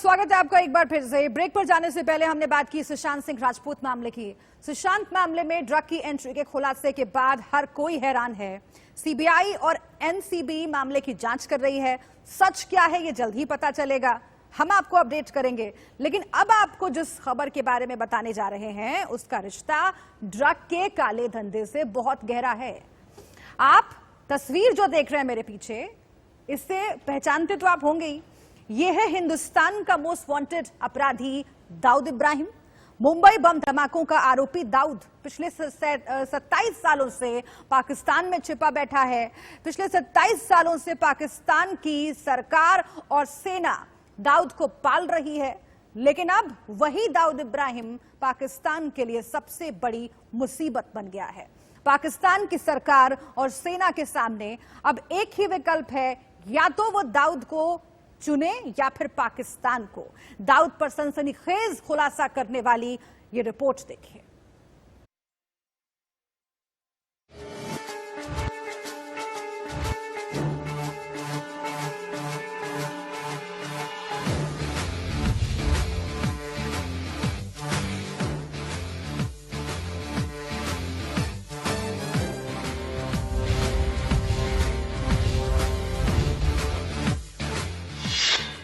स्वागत है आपका एक बार फिर से। ब्रेक पर जाने से पहले हमने बात की सुशांत सिंह राजपूत मामले की। सुशांत मामले में ड्रग की एंट्री के खुलासे के बाद हर कोई हैरान है। सीबीआई और एनसीबी मामले की जांच कर रही है। सच क्या है ये जल्द ही पता चलेगा, हम आपको अपडेट करेंगे। लेकिन अब आपको जिस खबर के बारे में बताने जा रहे हैं उसका रिश्ता ड्रग के काले धंधे से बहुत गहरा है। आप तस्वीर जो देख रहे हैं मेरे पीछे, इससे पहचानते तो आप होंगे ही। ये है हिंदुस्तान का मोस्ट वांटेड अपराधी दाऊद इब्राहिम। मुंबई बम धमाकों का आरोपी दाऊद पिछले 27 सालों से पाकिस्तान में छिपा बैठा है। पिछले 27 सालों से पाकिस्तान की सरकार और सेना दाऊद को पाल रही है। लेकिन अब वही दाऊद इब्राहिम पाकिस्तान के लिए सबसे बड़ी मुसीबत बन गया है। पाकिस्तान की सरकार और सेना के सामने अब एक ही विकल्प है, या तो वो दाऊद को चुने या फिर पाकिस्तान को। दाऊद पर सनसनीखेज खुलासा करने वाली ये रिपोर्ट देखिए।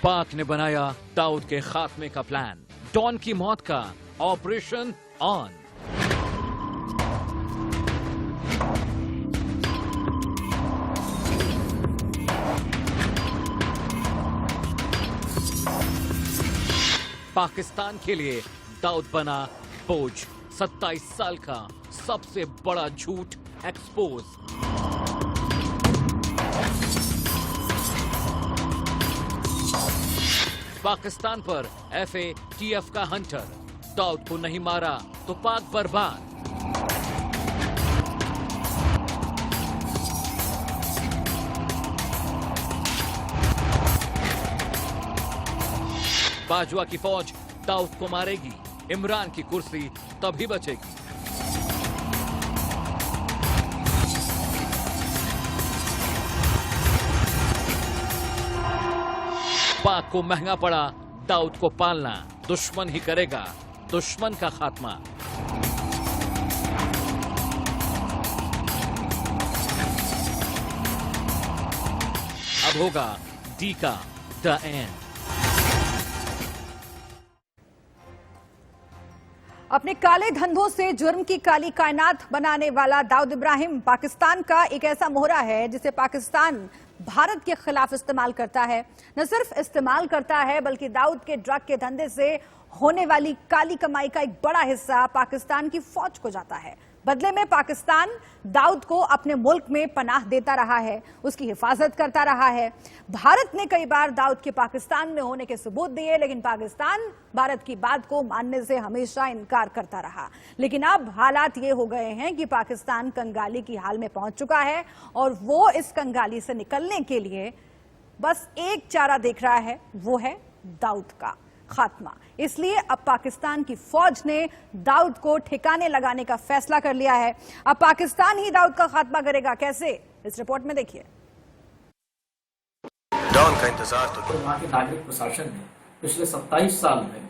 पाक ने बनाया दाऊद के खात्मे का प्लान। डॉन की मौत का ऑपरेशन ऑन। पाकिस्तान के लिए दाऊद बना बोझ। 27 साल का सबसे बड़ा झूठ एक्सपोज। पाकिस्तान पर FATF का हंटर। दाऊद को नहीं मारा तो पाक बर्बाद। बाजवा की फौज दाऊद को मारेगी, इमरान की कुर्सी तभी बचेगी। पाक को महंगा पड़ा दाऊद को पालना। दुश्मन ही करेगा दुश्मन का खात्मा। अब होगा डी का द एंड। अपने काले धंधों से जुर्म की काली कायनात बनाने वाला दाऊद इब्राहिम पाकिस्तान का एक ऐसा मोहरा है जिसे पाकिस्तान भारत के खिलाफ इस्तेमाल करता है। न सिर्फ इस्तेमाल करता है बल्कि दाऊद के ड्रग के धंधे से होने वाली काली कमाई का एक बड़ा हिस्सा पाकिस्तान की फौज को जाता है। बदले में पाकिस्तान दाऊद को अपने मुल्क में पनाह देता रहा है, उसकी हिफाजत करता रहा है। भारत ने कई बार दाऊद के पाकिस्तान में होने के सबूत दिए, लेकिन पाकिस्तान भारत की बात को मानने से हमेशा इनकार करता रहा। लेकिन अब हालात ये हो गए हैं कि पाकिस्तान कंगाली की हाल में पहुंच चुका है और वो इस कंगाली से निकलने के लिए बस एक चारा देख रहा है, वो है दाऊद का खात्मा। इसलिए अब पाकिस्तान की फौज ने दाऊद को ठिकाने लगाने का फैसला कर लिया है। अब पाकिस्तान ही दाऊद का खात्मा करेगा। कैसे, इस रिपोर्ट में देखिए। डॉन का इंतजार तो वहाँ के नागरिक प्रशासन ने पिछले 27 साल में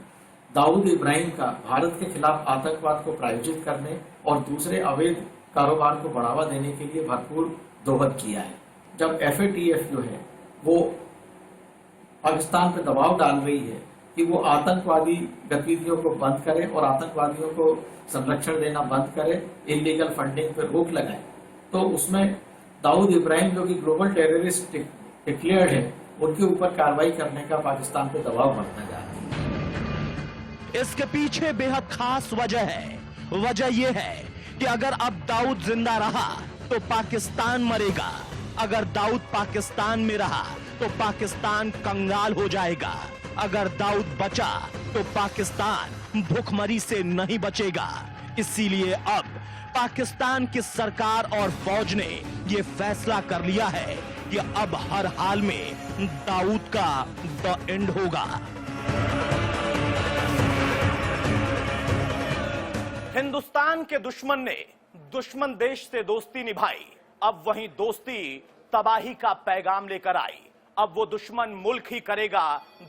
दाऊद इब्राहिम का भारत के खिलाफ आतंकवाद को प्रायोजित करने और दूसरे अवैध कारोबार को बढ़ावा देने के लिए भरपूर दोहद किया है। जब FATF जो है वो पाकिस्तान पर दबाव डाल रही है कि वो आतंकवादी गतिविधियों को बंद करे और आतंकवादियों को संरक्षण देना बंद करे, इलीगल फंडिंग पर रोक लगाए, तो उसमें दाऊद इब्राहिम जो कि ग्लोबल टेररिस्ट डिक्लेयर्ड है, उनके ऊपर कार्रवाई करने का पाकिस्तान पे दबाव बढ़ता जा रहा है। इसके पीछे बेहद खास वजह है। वजह यह है कि अगर अब दाऊद जिंदा रहा तो पाकिस्तान मरेगा, अगर दाऊद पाकिस्तान में रहा तो पाकिस्तान कंगाल हो जाएगा, अगर दाऊद बचा तो पाकिस्तान भूखमरी से नहीं बचेगा। इसीलिए अब पाकिस्तान की सरकार और फौज ने यह फैसला कर लिया है कि अब हर हाल में दाऊद का द एंड होगा। हिंदुस्तान के दुश्मन ने दुश्मन देश से दोस्ती निभाई, अब वही दोस्ती तबाही का पैगाम लेकर आई। अब वो दुश्मन मुल्क ही करेगा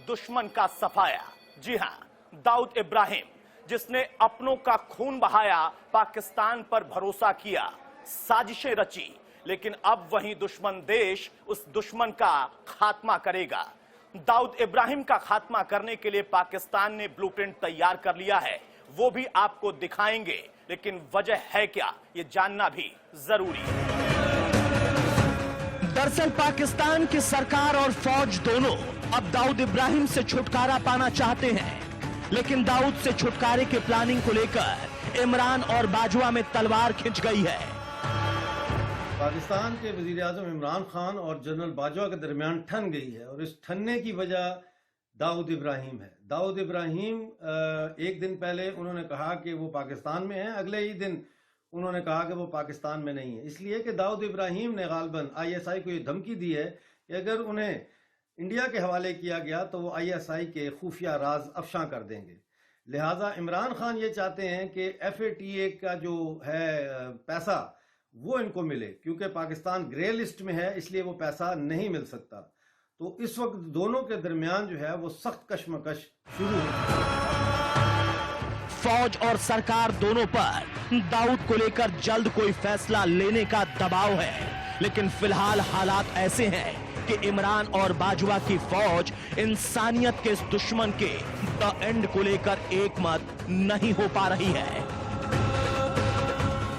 दुश्मन का सफाया। जी हां, दाऊद इब्राहिम जिसने अपनों का खून बहाया, पाकिस्तान पर भरोसा किया, साजिशें रची, लेकिन अब वही दुश्मन देश उस दुश्मन का खात्मा करेगा। दाऊद इब्राहिम का खात्मा करने के लिए पाकिस्तान ने ब्लूप्रिंट तैयार कर लिया है, वो भी आपको दिखाएंगे, लेकिन वजह है क्या, ये जानना भी जरूरी है। दरअसल पाकिस्तान की सरकार और फौज दोनों अब दाऊद इब्राहिम से छुटकारा पाना चाहते हैं, लेकिन दाऊद से छुटकारे की प्लानिंग को लेकर इमरान और बाजवा में तलवार खिंच गई है। पाकिस्तान के वजीर-ए-आज़म इमरान खान और जनरल बाजवा के दरमियान ठन गई है, और इस ठनने की वजह दाऊद इब्राहिम है। दाऊद इब्राहिम एक दिन पहले उन्होंने कहा कि वो पाकिस्तान में है, अगले ही दिन उन्होंने कहा कि वो पाकिस्तान में नहीं है, इसलिए कि दाऊद इब्राहिम ने गालबन आईएसआई को ये धमकी दी है कि अगर उन्हें इंडिया के हवाले किया गया तो वो आईएसआई के खुफिया राज अफशा कर देंगे। लिहाजा इमरान खान ये चाहते हैं कि FATA का जो है पैसा वो इनको मिले, क्योंकि पाकिस्तान ग्रे लिस्ट में है, इसलिए वो पैसा नहीं मिल सकता। तो इस वक्त दोनों के दरमियान जो है वो सख्त कशमकश शुरू है। फौज और सरकार दोनों पर दाऊद को लेकर जल्द कोई फैसला लेने का दबाव है, लेकिन फिलहाल हालात ऐसे हैं कि इमरान और बाजवा की फौज इंसानियत के इस दुश्मन के द एंड को लेकर एकमत नहीं हो पा रही है।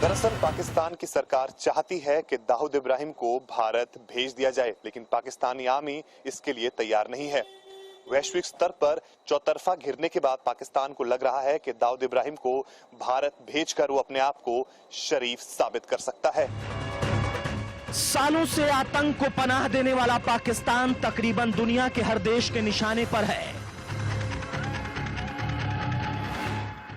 दरअसल पाकिस्तान की सरकार चाहती है कि दाऊद इब्राहिम को भारत भेज दिया जाए, लेकिन पाकिस्तानी आर्मी इसके लिए तैयार नहीं है। वैश्विक स्तर पर चौतरफा घिरने के बाद पाकिस्तान को लग रहा है कि दाऊद इब्राहिम को भारत भेजकर वो अपने आप को शरीफ साबित कर सकता है। सालों से आतंक को पनाह देने वाला पाकिस्तान तकरीबन दुनिया के हर देश के निशाने पर है।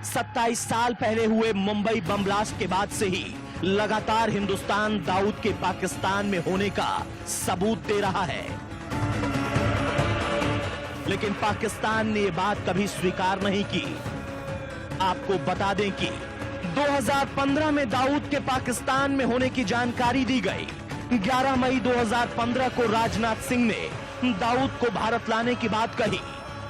27 साल पहले हुए मुंबई बम ब्लास्ट के बाद से ही लगातार हिंदुस्तान दाऊद के पाकिस्तान में होने का सबूत दे रहा है, लेकिन पाकिस्तान ने ये बात कभी स्वीकार नहीं की। आपको बता दें कि 2015 में दाऊद के पाकिस्तान में होने की जानकारी दी गई। 11 मई 2015 को राजनाथ सिंह ने दाऊद को भारत लाने की बात कही।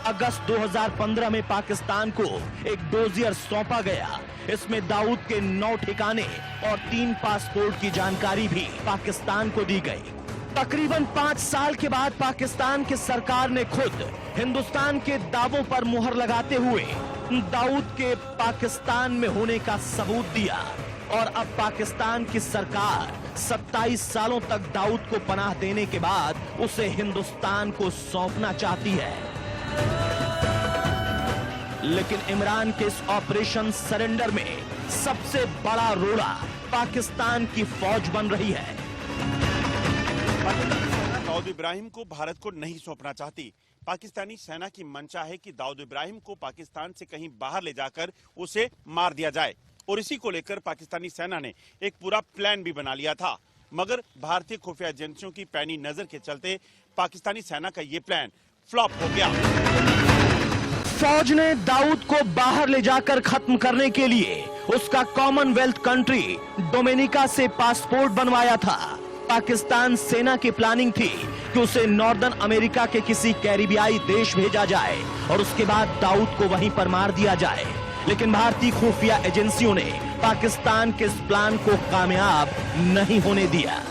अगस्त 2015 में पाकिस्तान को एक डोजियर सौंपा गया। इसमें दाऊद के 9 ठिकाने और 3 पासपोर्ट की जानकारी भी पाकिस्तान को दी गई। तकरीबन 5 साल के बाद पाकिस्तान की सरकार ने खुद हिंदुस्तान के दावों पर मुहर लगाते हुए दाऊद के पाकिस्तान में होने का सबूत दिया, और अब पाकिस्तान की सरकार 27 सालों तक दाऊद को पनाह देने के बाद उसे हिंदुस्तान को सौंपना चाहती है। लेकिन इमरान के इस ऑपरेशन सरेंडर में सबसे बड़ा रोड़ा पाकिस्तान की फौज बन रही है। दाऊद इब्राहिम को भारत को नहीं सौंपना चाहती। पाकिस्तानी सेना की मंशा है कि दाऊद इब्राहिम को पाकिस्तान से कहीं बाहर ले जाकर उसे मार दिया जाए, और इसी को लेकर पाकिस्तानी सेना ने एक पूरा प्लान भी बना लिया था। मगर भारतीय खुफिया एजेंसियों की पैनी नजर के चलते पाकिस्तानी सेना का ये प्लान फ्लॉप हो गया। फौज ने दाऊद को बाहर ले जाकर खत्म करने के लिए उसका कॉमनवेल्थ कंट्री डोमिनिका से पासपोर्ट बनवाया था। पाकिस्तान सेना की प्लानिंग थी कि उसे नॉर्दर्न अमेरिका के किसी कैरिबियाई देश भेजा जाए और उसके बाद दाऊद को वहीं पर मार दिया जाए, लेकिन भारतीय खुफिया एजेंसियों ने पाकिस्तान के इस प्लान को कामयाब नहीं होने दिया।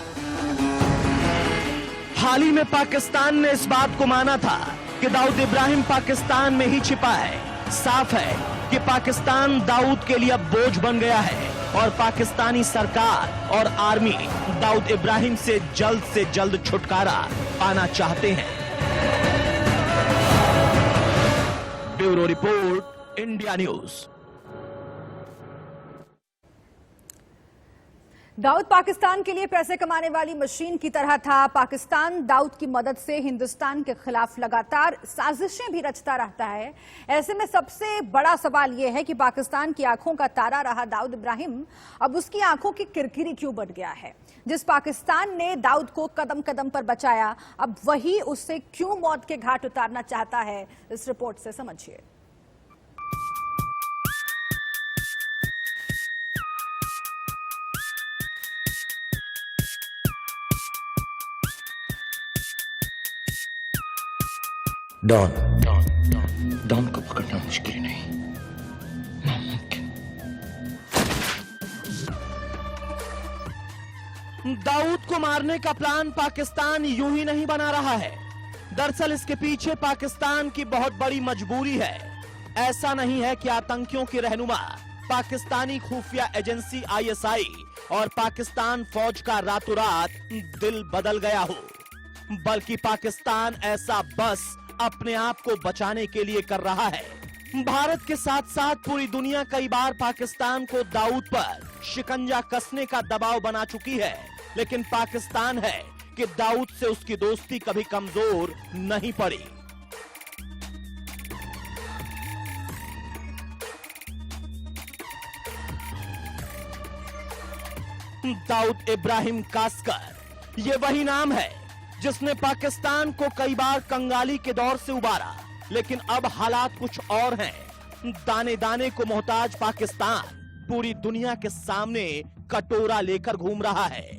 हाल ही में पाकिस्तान ने इस बात को माना था कि दाऊद इब्राहिम पाकिस्तान में ही छिपा है। साफ है कि पाकिस्तान दाऊद के लिए अब बोझ बन गया है, और पाकिस्तानी सरकार और आर्मी दाऊद इब्राहिम से जल्द छुटकारा पाना चाहते हैं। Bureau report, India news. Dawood Pakistan के लिए पैसे कमाने वाली मशीन की तरह था। पाकिस्तान दाऊद की मदद से हिंदुस्तान के खिलाफ लगातार साजिशें भी रचता रहता है। ऐसे में सबसे बड़ा सवाल यह है कि पाकिस्तान की आंखों का तारा रहा दाऊद इब्राहिम अब उसकी आंखों की किरकिरी क्यों बन गया है। जिस पाकिस्तान ने दाऊद को कदम कदम पर बचाया, अब वही उससे क्यों मौत के घाट उतारना चाहता है, इस रिपोर्ट से समझिए। डॉन को पकड़ना मुश्किल नहीं, नामुमकिन। दाऊद को मारने का प्लान पाकिस्तान यूं ही नहीं बना रहा है। दरअसल इसके पीछे पाकिस्तान की बहुत बड़ी मजबूरी है। ऐसा नहीं है कि आतंकियों के रहनुमा पाकिस्तानी खुफिया एजेंसी ISI और पाकिस्तान फौज का रातों रात दिल बदल गया हो, बल्कि पाकिस्तान ऐसा बस अपने आप को बचाने के लिए कर रहा है। भारत के साथ साथ पूरी दुनिया कई बार पाकिस्तान को दाऊद पर शिकंजा कसने का दबाव बना चुकी है, लेकिन पाकिस्तान है कि दाऊद से उसकी दोस्ती कभी कमजोर नहीं पड़ी। दाऊद इब्राहिम कासकर, ये वही नाम है जिसने पाकिस्तान को कई बार कंगाली के दौर से उबारा, लेकिन अब हालात कुछ और हैं। दाने दाने को मोहताज पाकिस्तान पूरी दुनिया के सामने कटोरा लेकर घूम रहा है।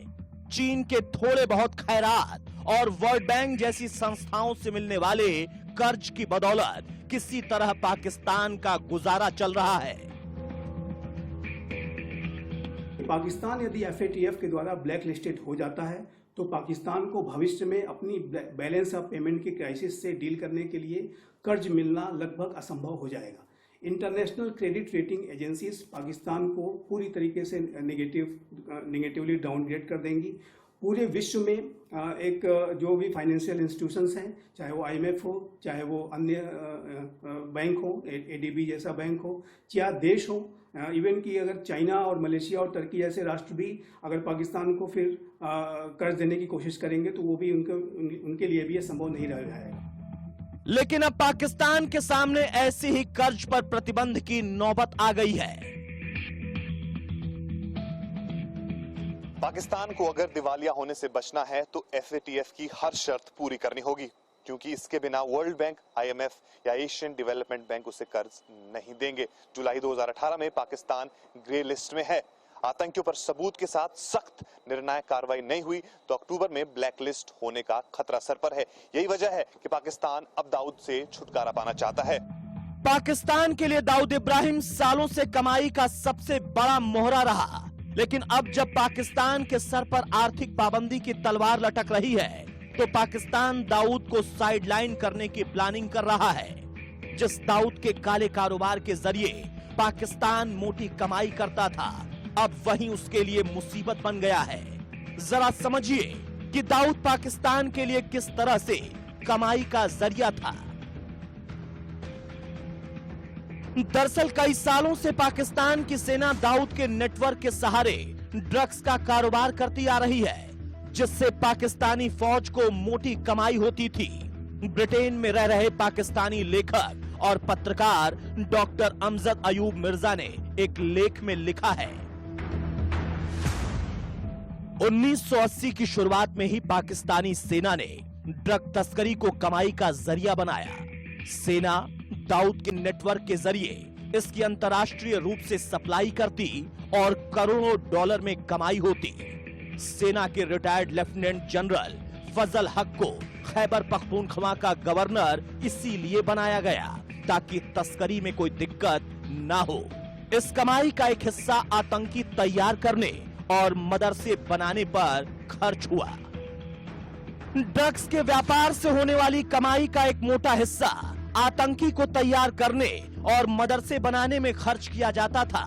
चीन के थोड़े बहुत खैरात और वर्ल्ड बैंक जैसी संस्थाओं से मिलने वाले कर्ज की बदौलत किसी तरह पाकिस्तान का गुजारा चल रहा है। पाकिस्तान यदि FATF के द्वारा ब्लैक लिस्टेड हो जाता है तो पाकिस्तान को भविष्य में अपनी बैलेंस ऑफ पेमेंट की क्राइसिस से डील करने के लिए कर्ज मिलना लगभग असंभव हो जाएगा। International credit rating agencies Pakistan को पूरी तरीके से नेगेटिवली डाउनग्रेड कर देंगी। पूरे विश्व में एक जो भी फाइनेंशियल इंस्टीट्यूशंस हैं, चाहे वो IMF हो, चाहे वो अन्य बैंक हो, ADB जैसा बैंक हो, या देश हो, इवन कि अगर चाइना और मलेशिया और तुर्की जैसे राष्ट्र भी अगर पाकिस्तान को फिर कर्ज देने की कोशिश करेंगे तो वो भी उनके लिए भी ये संभव नहीं रह जाएगा। लेकिन अब पाकिस्तान के सामने ऐसी ही कर्ज पर प्रतिबंध की नौबत आ गई है। पाकिस्तान को अगर दिवालिया होने से बचना है तो FATF की हर शर्त पूरी करनी होगी, क्योंकि इसके बिना वर्ल्ड बैंक, IMF या एशियन डेवलपमेंट बैंक उसे कर्ज नहीं देंगे। जुलाई 2018 में पाकिस्तान ग्रे लिस्ट में है। आतंकियों पर सबूत के साथ सख्त निर्णायक कार्रवाई नहीं हुई तो अक्टूबर में ब्लैक लिस्ट होने का खतरा सर पर है। यही वजह है कि पाकिस्तान अब दाऊद से छुटकारा पाना चाहता है। पाकिस्तान के लिए दाऊद इब्राहिम सालों से कमाई का सबसे बड़ा मोहरा रहा, लेकिन अब जब पाकिस्तान के सर पर आर्थिक पाबंदी की तलवार लटक रही है तो पाकिस्तान दाऊद को साइडलाइन करने की प्लानिंग कर रहा है। जिस दाऊद के काले कारोबार के जरिए पाकिस्तान मोटी कमाई करता था, अब वही उसके लिए मुसीबत बन गया है। जरा समझिए कि दाऊद पाकिस्तान के लिए किस तरह से कमाई का जरिया था। दरअसल कई सालों से पाकिस्तान की सेना दाऊद के नेटवर्क के सहारे ड्रग्स का कारोबार करती आ रही है, जिससे पाकिस्तानी फौज को मोटी कमाई होती थी। ब्रिटेन में रह रहे पाकिस्तानी लेखक और पत्रकार डॉक्टर अमजद अयूब मिर्जा ने एक लेख में लिखा है, 1980 की शुरुआत में ही पाकिस्तानी सेना ने ड्रग तस्करी को कमाई का जरिया बनाया। सेना दाऊद के नेटवर्क के जरिए इसकी अंतर्राष्ट्रीय रूप से सप्लाई करती और करोड़ों डॉलर में कमाई होती। सेना के रिटायर्ड लेफ्टिनेंट जनरल फजल हक को खैबर पख्तूनख्वा का गवर्नर इसीलिए बनाया गया ताकि तस्करी में कोई दिक्कत ना हो। इस कमाई का एक हिस्सा आतंकी तैयार करने और मदरसे बनाने पर खर्च हुआ। ड्रग्स के व्यापार से होने वाली कमाई का एक मोटा हिस्सा आतंकी को तैयार करने और मदरसे बनाने में खर्च किया जाता था।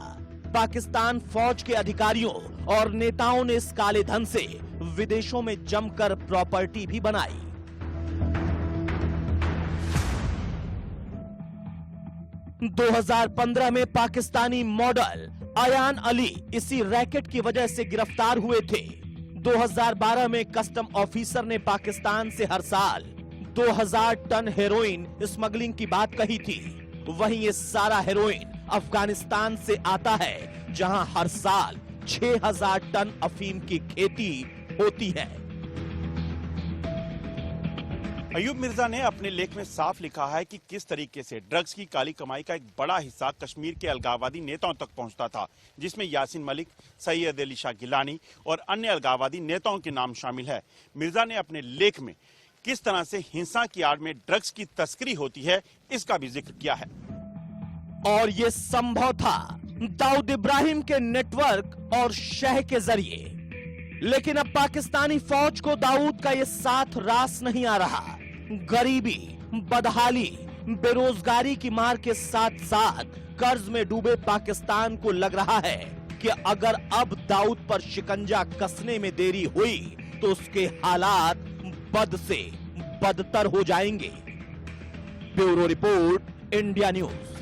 पाकिस्तान फौज के अधिकारियों और नेताओं ने इस काले धन से विदेशों में जमकर प्रॉपर्टी भी बनाई। – 2015 में पाकिस्तानी मॉडल अयान अली इसी रैकेट की वजह से गिरफ्तार हुए थे। 2012 में कस्टम ऑफिसर ने पाकिस्तान से हर साल 2000 टन हेरोइन स्मगलिंग की बात कही थी। वहीं ये सारा हेरोइन अफगानिस्तान से आता है, जहां हर साल 6000 टन अफीम की खेती होती है। अयूब मिर्जा ने अपने लेख में साफ लिखा है कि किस तरीके से ड्रग्स की काली कमाई का एक बड़ा हिस्सा कश्मीर के अलगाववादी नेताओं तक पहुंचता था, जिसमें यासीन मलिक, सैयद अली शाह गिलानी और अन्य अलगाववादी नेताओं के नाम शामिल है। मिर्जा ने अपने लेख में किस तरह से हिंसा की आड़ में ड्रग्स की तस्करी होती है, इसका भी जिक्र किया है। और ये संभव था दाऊद इब्राहिम के नेटवर्क और शह के जरिए। लेकिन अब पाकिस्तानी फौज को दाऊद का ये साथ रास नहीं आ रहा। गरीबी, बदहाली, बेरोजगारी की मार के साथ साथ कर्ज में डूबे पाकिस्तान को लग रहा है कि अगर अब दाऊद पर शिकंजा कसने में देरी हुई तो उसके हालात बद से बदतर हो जाएंगे। Bureau report, India news.